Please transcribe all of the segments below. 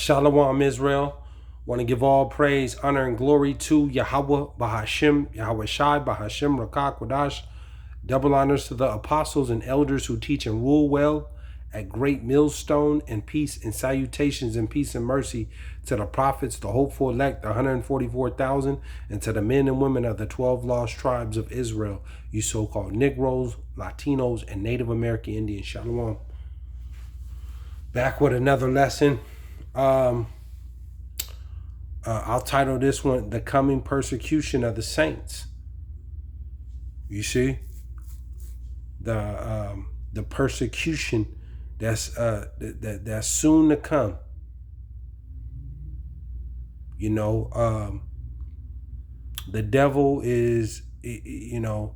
Shalom, Israel. Want to give all praise, honor, and glory to Yahawah, BASHAM, YAHAWAHSHI, BASHAM, Rakah, Kodash. Double honors to the apostles and elders who teach and rule well at Great Millstone, and peace and salutations and peace and mercy to the prophets, the hopeful elect, the 144,000, and to the men and women of the 12 lost tribes of Israel, you so-called Negroes, Latinos, and Native American Indians. Shalom. Back with another lesson. I'll title this one, The Coming Persecution of the Saints. You see? The persecution that's soon to come. You know, the devil is, you know,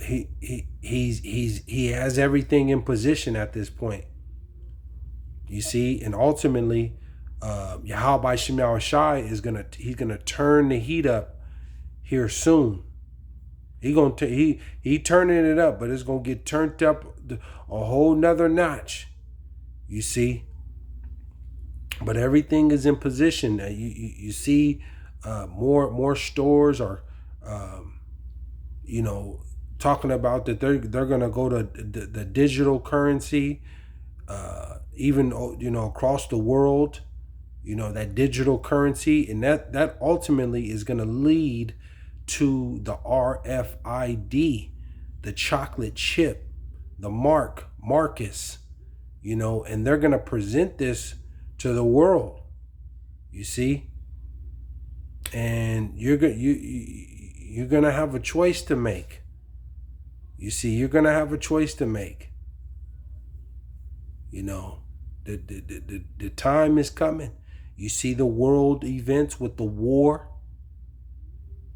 he has everything in position at this point. You see, and ultimately, YAHAWAHSHI he's gonna turn the heat up here soon. He turning it up, but it's gonna get turned up a whole nother notch. You see, but everything is in position. You see, more stores are, you know, talking about that they're gonna go to the digital currency. Even, you know, across the world, you know, that digital currency, and that ultimately is going to lead to the RFID, the chocolate chip, the Marcus, you know, and they're going to present this to the world, you see, and you're going to have a choice to make. You see, you're going to have a choice to make. You know, the time is coming. You see the world events with the war.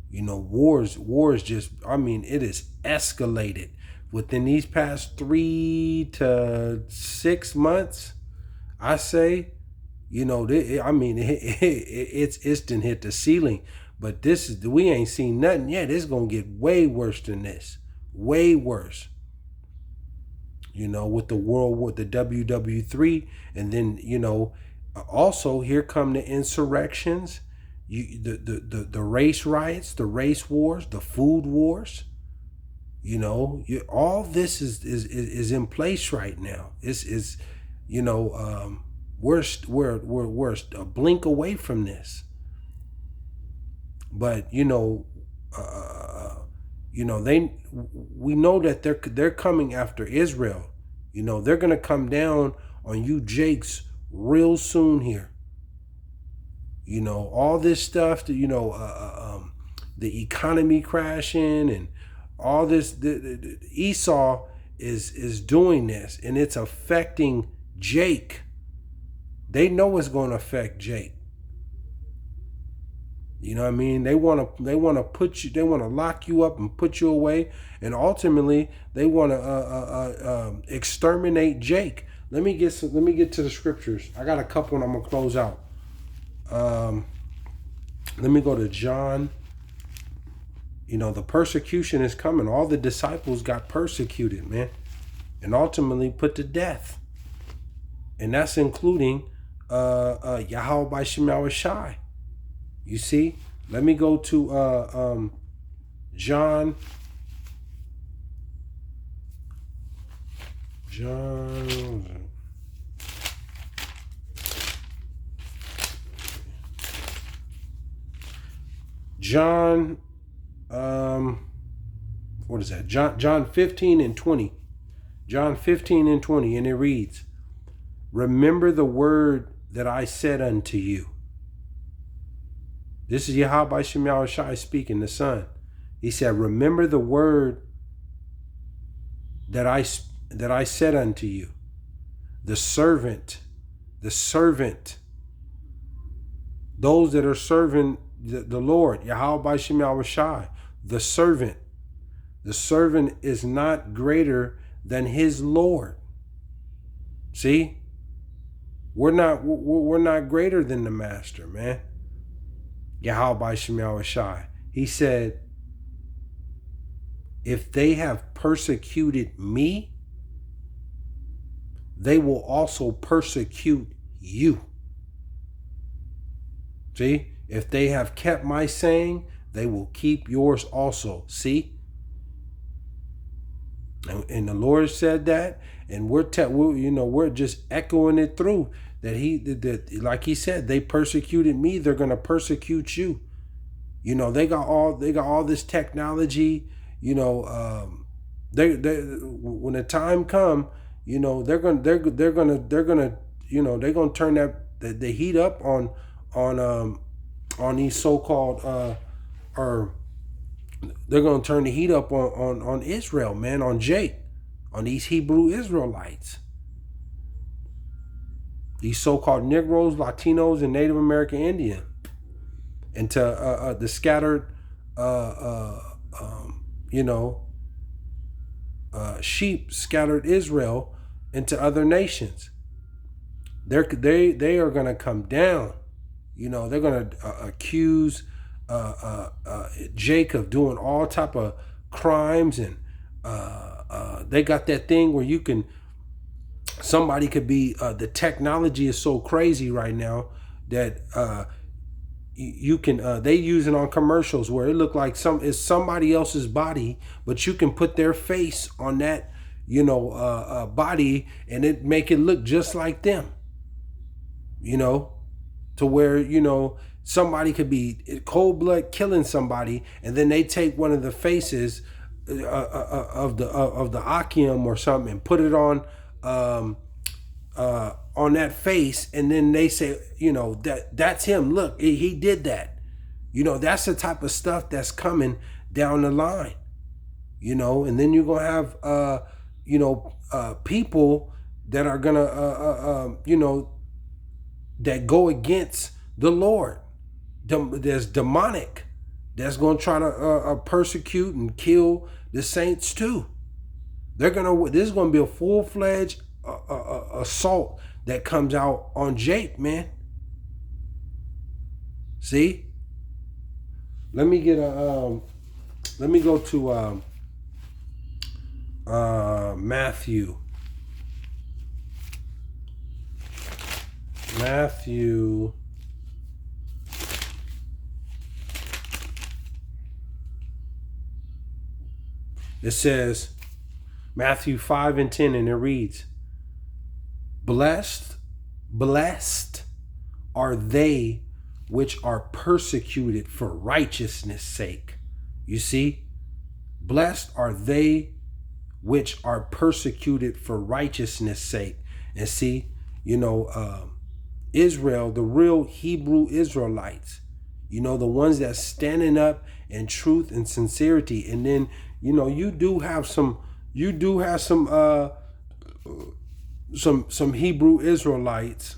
You know, wars just, I mean, it is escalated within these past 3 to 6 months. I say, you know, I mean, it's instant hit the ceiling. But we ain't seen nothing yet. It's gonna get way worse than this, way worse. You know, with the World War, the WW3, and then, you know, also here come the insurrections, the race riots, the race wars, the food wars. You know, all this is in place right now. Is you know, we're a blink away from this. But you know, we know that they're coming after Israel. You know, they're gonna come down on you Jakes real soon here. You know, all this stuff that, you know, the economy crashing and all this, the Esau is doing this, and it's affecting Jake. They know it's going to affect Jake. You know what I mean? They want to put you, they want to lock you up and put you away, and ultimately they want to exterminate Jake. Let me get to the scriptures. I got a couple, and I'm gonna close out. Let me go to John. You know, the persecution is coming. All the disciples got persecuted, man, and ultimately put to death, and that's including YAHAWAHSHI. You see, let me go to John 15 and 20. John 15 and 20, and it reads, "Remember the word that I said unto you." This is YAHAWAHSHI speaking, the Son. He said, "Remember the word that I said unto you. The servant, those that are serving the Lord, YAHAWAHSHI, the servant is not greater than his Lord." See, we're not greater than the master, man. YAHAWAHSHI. He said, if they have persecuted me, they will also persecute you. See, if they have kept my saying, they will keep yours also. See, and the Lord said that, and we're just echoing it through that like he said, they persecuted me, they're gonna persecute you. They got all this technology. They when the time come, they're gonna turn the heat up on these so-called or they're gonna turn the heat up on Israel, man, on Jake, on these Hebrew Israelites, these so-called Negroes, Latinos, and Native American Indian, and to the scattered sheep scattered Israel into other nations. They are gonna come down. They're gonna accuse Jacob doing all type of crimes, and they got that thing where somebody could be the technology is so crazy right now that you can they use it on commercials where it look like it's somebody else's body, but you can put their face on that body and it make it look just like them, to where somebody could be cold blood killing somebody, and then they take one of the faces of the Akim or something and put it on that face, and then they say, that's him. Look, he did that. That's the type of stuff that's coming down the line. And then you're gonna have people that are gonna that go against the Lord. There's demonic that's gonna try to persecute and kill the saints too. This is gonna be a full-fledged assault that comes out on Jake, man. See, let me go to Matthew. It says Matthew 5:10, and it reads, Blessed are they which are persecuted for righteousness' sake. You see, blessed are they which are persecuted for righteousness' sake. And see, Israel, the real Hebrew Israelites, the ones that's standing up in truth and sincerity. And then, you do have some Hebrew Israelites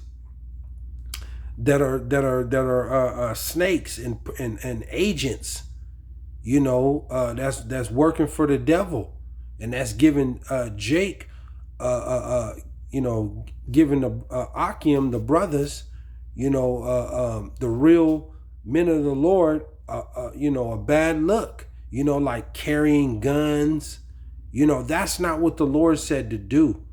that are snakes and agents, that's working for the devil, and that's giving Jake, giving the Akim, the brothers, the real men of the Lord, a bad look, like carrying guns. That's not what the Lord said to do.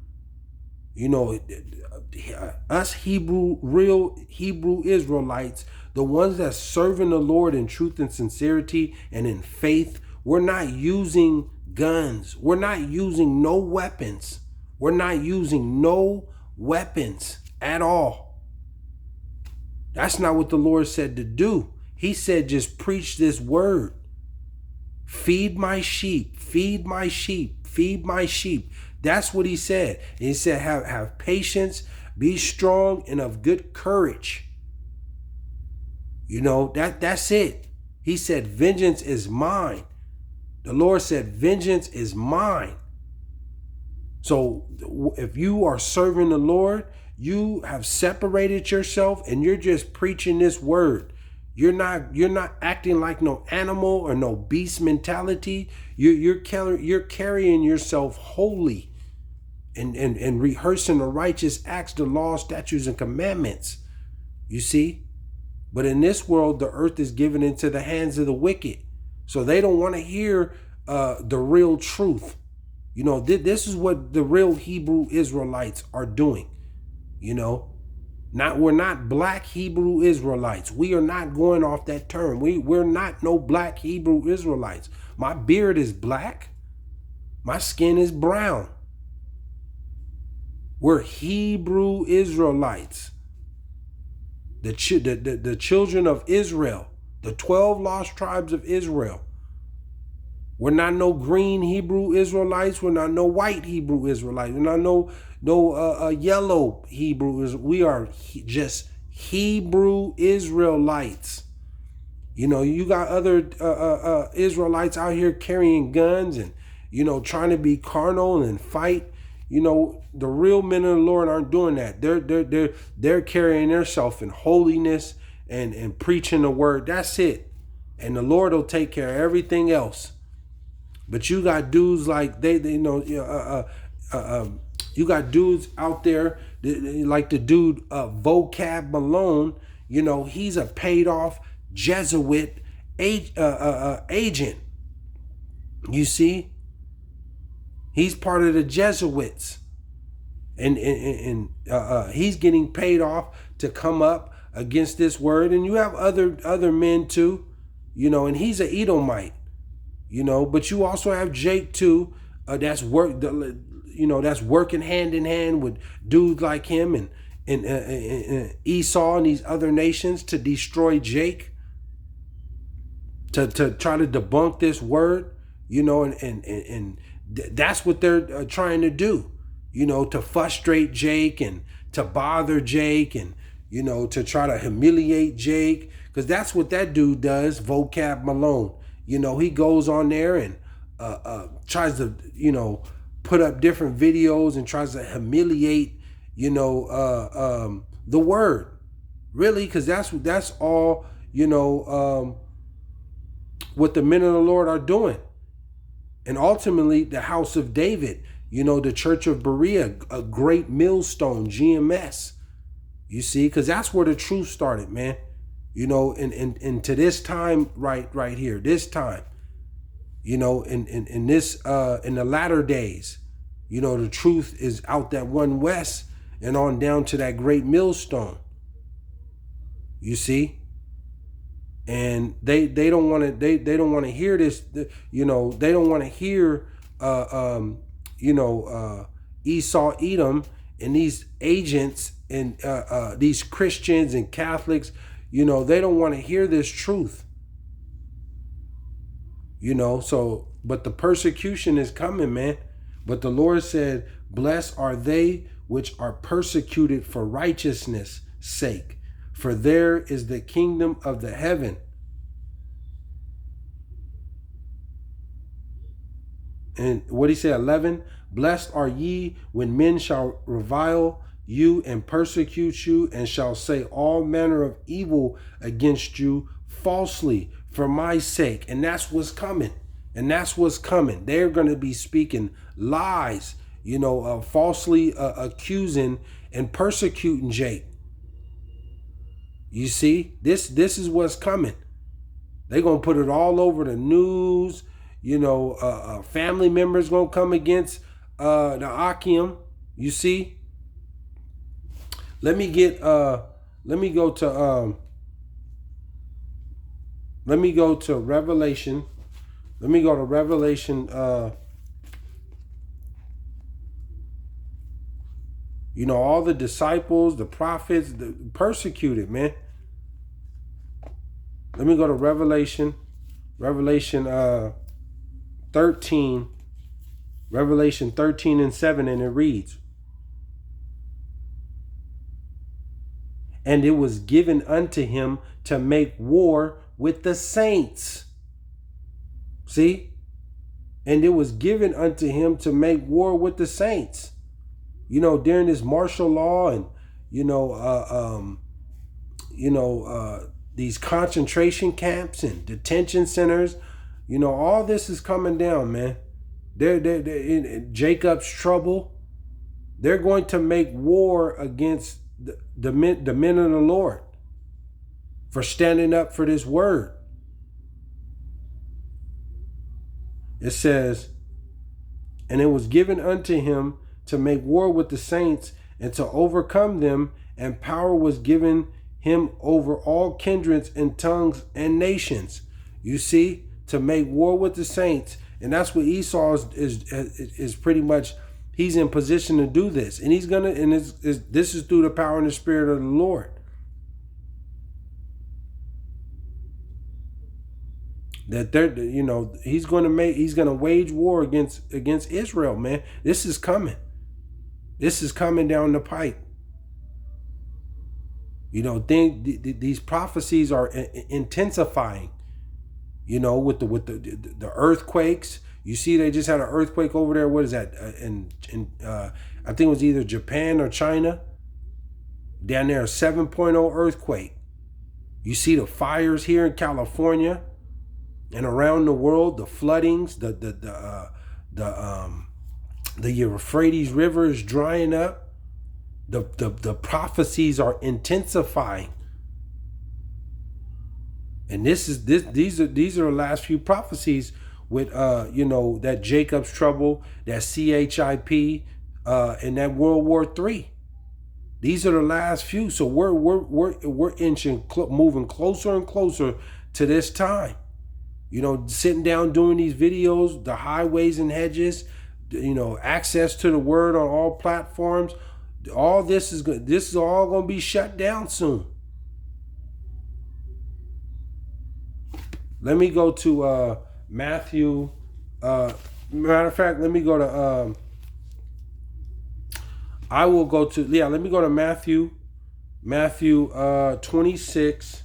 Us real Hebrew Israelites, the ones that's serving the Lord in truth and sincerity and in faith, we're not using guns. We're not using no weapons. We're not using no weapons at all. That's not what the Lord said to do. He said, just preach this word. Feed my sheep, feed my sheep, feed my sheep. That's what he said. And he said, have patience, be strong and of good courage. That's it. He said, vengeance is mine. The Lord said, vengeance is mine. So if you are serving the Lord, you have separated yourself and you're just preaching this word. You're not acting like no animal or no beast mentality. You're carrying yourself holy and rehearsing the righteous acts, the law, statutes, and commandments. You see? But in this world, the earth is given into the hands of the wicked. So they don't want to hear the real truth. This is what the real Hebrew Israelites are doing. We're not black Hebrew Israelites. We are not going off that term. We're not no black Hebrew Israelites. My beard is black. My skin is brown. We're Hebrew Israelites. The children of Israel. The 12 lost tribes of Israel. We're not no green Hebrew Israelites. We're not no white Hebrew Israelites. We're not no yellow Hebrew. We are just Hebrew Israelites. You know, you got other Israelites out here carrying guns and, you know, trying to be carnal and fight. You know, the real men of the Lord aren't doing that. They're carrying themselves in holiness and preaching the word. That's it. And the Lord will take care of everything else. But you got dudes like you got dudes out there like the dude Vocab Malone. You know, he's a paid off Jesuit agent. You see, he's part of the Jesuits, and he's getting paid off to come up against this word. And you have other men too, you know, and he's an Edomite. You know, but you also have Jake too. That's working hand in hand with dudes like him and Esau and these other nations to destroy Jake, to try to debunk this word. You know, and that's what they're trying to do. You know, to frustrate Jake and to bother Jake and, you know, to try to humiliate Jake, because that's what that dude does. Vocab Malone. You know, he goes on there and tries to, you know, put up different videos and tries to humiliate, you know, the word. Really, because that's all, you know, what the men of the Lord are doing. And ultimately, the house of David, you know, the church of Berea, a great millstone, GMS. You see, because that's where the truth started, man. You know, and to this time right here, this time, you know, in this in the latter days, you know, the truth is out that one west and on down to that great millstone. You see, and they don't want to they don't want to hear this. You know, they don't want to hear Esau, Edom, and these agents and these Christians and Catholics. You know, they don't want to hear this truth. You know, so, but the persecution is coming, man. But the Lord said, blessed are they which are persecuted for righteousness' sake, for there is the kingdom of the heaven. And what he said, 11, blessed are ye when men shall revile you and persecute you and shall say all manner of evil against you falsely for my sake. And that's what's coming. And that's what's coming. They're going to be speaking lies, you know, falsely accusing and persecuting Jake. You see, this is what's coming. They're going to put it all over the news. You know, family members going to come against the Akim. You see? Let me go to Revelation. Let me go to Revelation. You know, all the disciples, the prophets, the persecuted, man. Let me go to Revelation 13. Revelation 13 and 7, and it reads, and it was given unto him to make war with the saints. See? And it was given unto him to make war with the saints. You know, during this martial law and, these concentration camps and detention centers, you know, all this is coming down, man. They're in Jacob's trouble. They're going to make war against the men of the Lord for standing up for this word. It says, and it was given unto him to make war with the saints, and to overcome them, and power was given him over all kindreds and tongues and nations. You see, to make war with the saints. And that's what Esau is pretty much, he's in position to do this. And he's gonna, and this is through the power and the spirit of the Lord. That they're, you know, he's gonna wage war against Israel, man. This is coming. This is coming down the pipe. You know, these prophecies are intensifying. You know, with the earthquakes. You see, they just had an earthquake over there. What is that? I think it was either Japan or China. Down there, a 7.0 earthquake. You see the fires here in California and around the world. The floodings. The Euphrates River is drying up. The prophecies are intensifying. And these are the last few prophecies with you know, that Jacob's trouble, that CHIP, and that World War III. These are the last few. So we're moving closer and closer to this time. You know, sitting down doing these videos, the highways and hedges, you know, access to the word on all platforms. All this is good. This is all going to be shut down soon. Let me go to Matthew. Matter of fact, let me go to. I will go to, yeah. Let me go to Matthew. Matthew 26.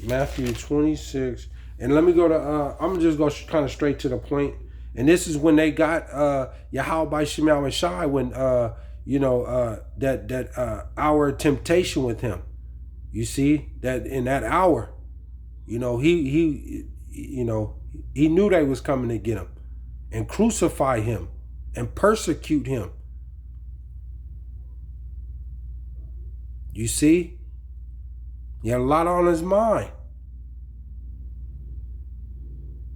Matthew 26, and let me go to. I'm gonna just go kind of straight to the point. And this is when they got YAHAWAHSHI, when you know, that hour of temptation with him. You see that in that hour, you know, he knew they was coming to get him and crucify him and persecute him. You see, he had a lot on his mind.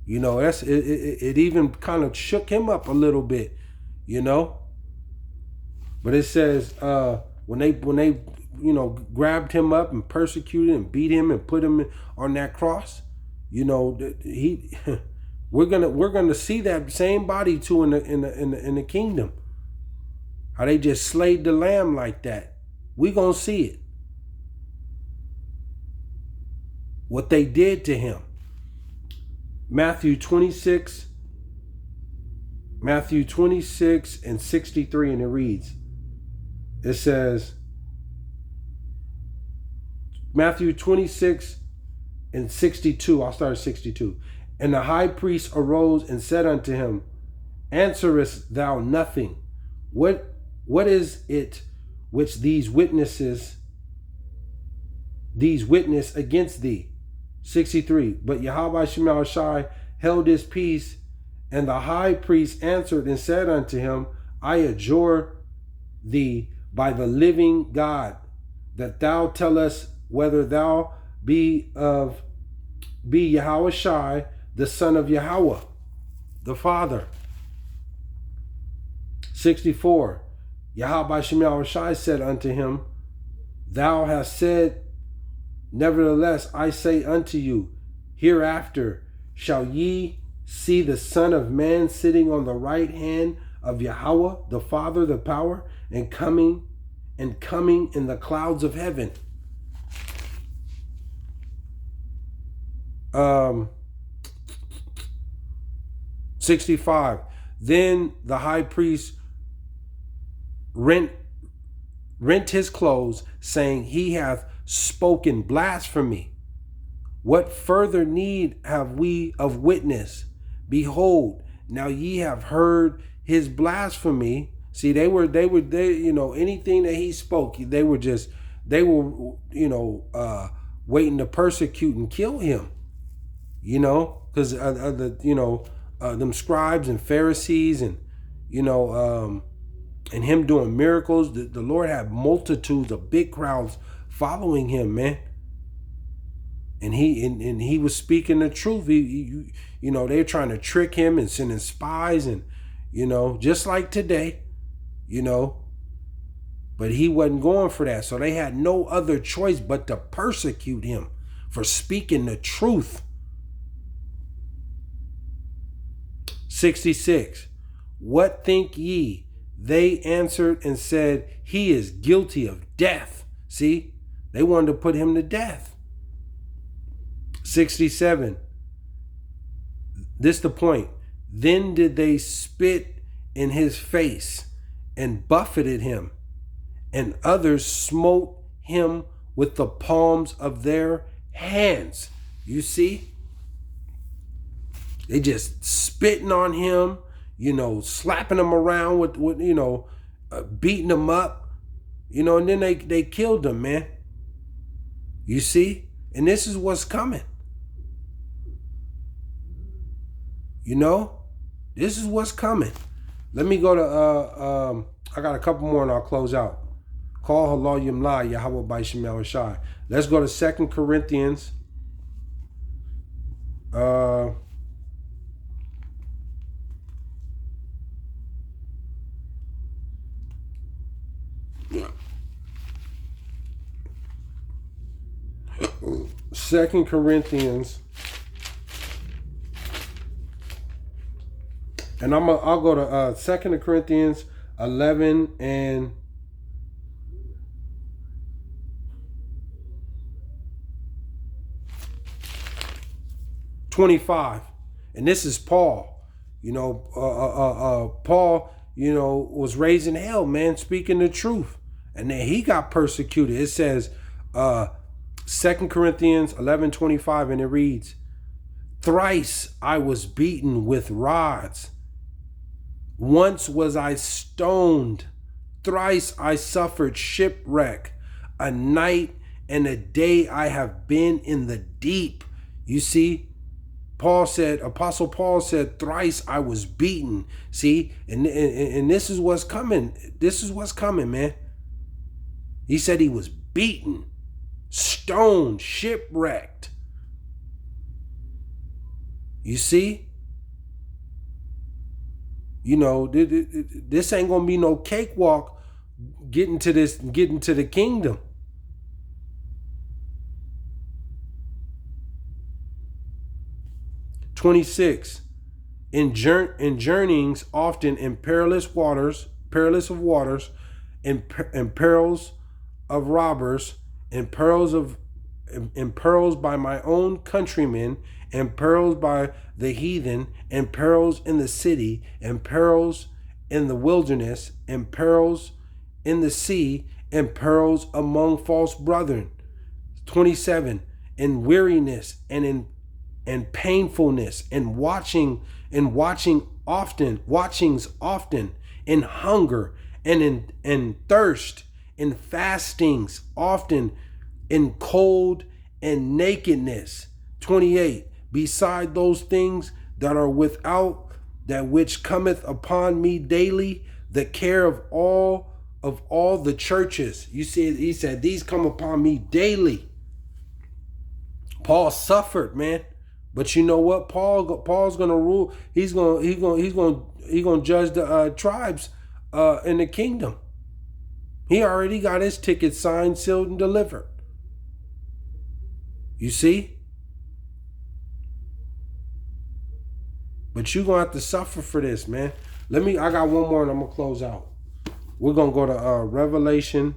You know, it even kind of shook him up a little bit, you know. But it says when they you know, grabbed him up and persecuted and beat him and put him on that cross, you know, we're gonna see that same body too in the kingdom. How they just slayed the lamb like that. We gonna see it. What they did to him. Matthew 26 and 63, and it reads, it says, Matthew 26 and 62, I'll start at 62. And the high priest arose and said unto him, answerest thou nothing? What is it which these witness against thee? 63. But YAHAWAHSHI held his peace, and the high priest answered and said unto him, I adjure thee by the living God, that thou tell us whether thou be YAHAWAHSHI, the son of Yahweh, the Father. 64. YAHAWAHSHI said unto him, thou hast said, nevertheless I say unto you, hereafter shall ye see the Son of Man sitting on the right hand of Yahweh, the Father, the power, and coming in the clouds of heaven. 65. Then the high priest rent his clothes, saying, he hath spoken blasphemy. What further need have we of witness? Behold, now ye have heard his blasphemy. See, they you know, anything that he spoke, they were you know, waiting to persecute and kill him. You know, because them scribes and Pharisees, and you know, and him doing miracles. The Lord had multitudes of big crowds following him, man. And he was speaking the truth. You know, they're trying to trick him and sending spies, and just like today, but he wasn't going for that. So they had no other choice but to persecute him for speaking the truth. 66. What think ye? They answered and said, he is guilty of death. See, they wanted to put him to death. 67. This the point. Then did they spit in his face and buffeted him, and others smote him with the palms of their hands. You see? They just spitting on him, slapping him around with beating him up, and then they killed him, man. You see? And this is what's coming. This is what's coming. Let me go to, I got a couple more and I'll close out. Call halal yimla YAHAWAHSHI. Let's go to 2 Corinthians. 2 Corinthians, and I'll go to 2 Corinthians 11 and 25, and this is Paul. Paul, was raised in hell, man, speaking the truth, and then he got persecuted. It says, 2 Corinthians 11:25, and it reads, thrice I was beaten with rods. Once was I stoned. Thrice I suffered shipwreck. A night and a day I have been in the deep. You see, Apostle Paul said, thrice I was beaten. See, and this is what's coming. This is what's coming, man. He said he was beaten, stoned, shipwrecked. You see? This ain't gonna be no cakewalk getting to the kingdom. "26. In journeyings often, in perilous of waters, in perils of robbers, in perils by my own countrymen, and perils by the heathen, and perils in the city, and perils in the wilderness, and perils in the sea, and perils among false brethren." 27. In weariness and in painfulness, and watchings often, in hunger and in thirst, in fastings often, in cold and nakedness. 28. Beside those things that are without, that which cometh upon me daily, the care of all the churches. You see, he said, these come upon me daily. Paul suffered, man. But you know what? Paul's gonna rule. He's gonna judge the tribes in the kingdom. He already got his ticket signed, sealed, and delivered. You see? But you're gonna have to suffer for this, man. I got one more and I'm gonna close out. We're gonna go to Revelation.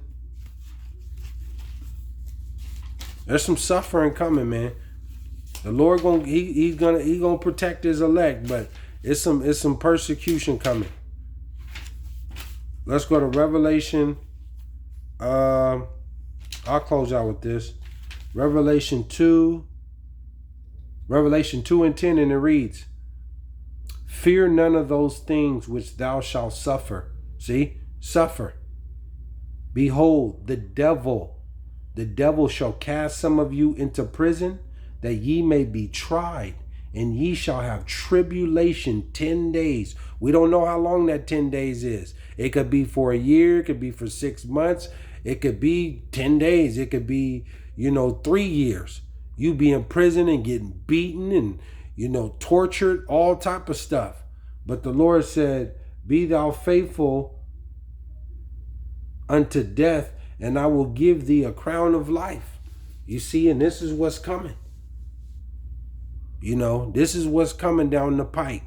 There's some suffering coming, man. The Lord he's gonna protect his elect, but it's some persecution coming. Let's go to Revelation. I'll close out with this. Revelation 2 and 10, and it reads, "Fear none of those things which thou shalt suffer." See? Suffer. "Behold, the devil shall cast some of you into prison, that ye may be tried, and ye shall have tribulation 10 days. We don't know how long that 10 days is. It could be for a year. It could be for 6 months. It could be 10 days. It could be, 3 years. You be in prison and getting beaten and, tortured, all type of stuff. But the Lord said, Be thou faithful unto death, and I will give thee a crown of life. You see, and this is what's coming. You know, this is what's coming down the pike.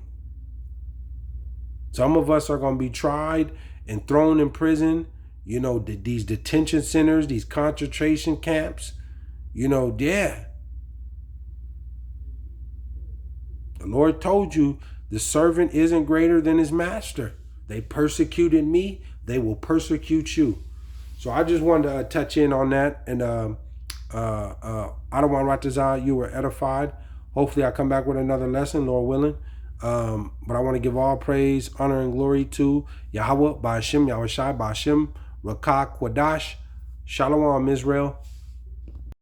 Some of us are going to be tried and thrown in prison. You know, these detention centers, these concentration camps. You know, yeah. The Lord told you the servant isn't greater than his master. They persecuted me, they will persecute you. So I just wanted to touch in on that. And Adawan Ratazah, you were edified. Hopefully I come back with another lesson, Lord willing. But I want to give all praise, honor, and glory to Yahawah, BASHAM, YAHAWAHSHI, BASHAM, Rakah, Kwadash. Shalom, Israel.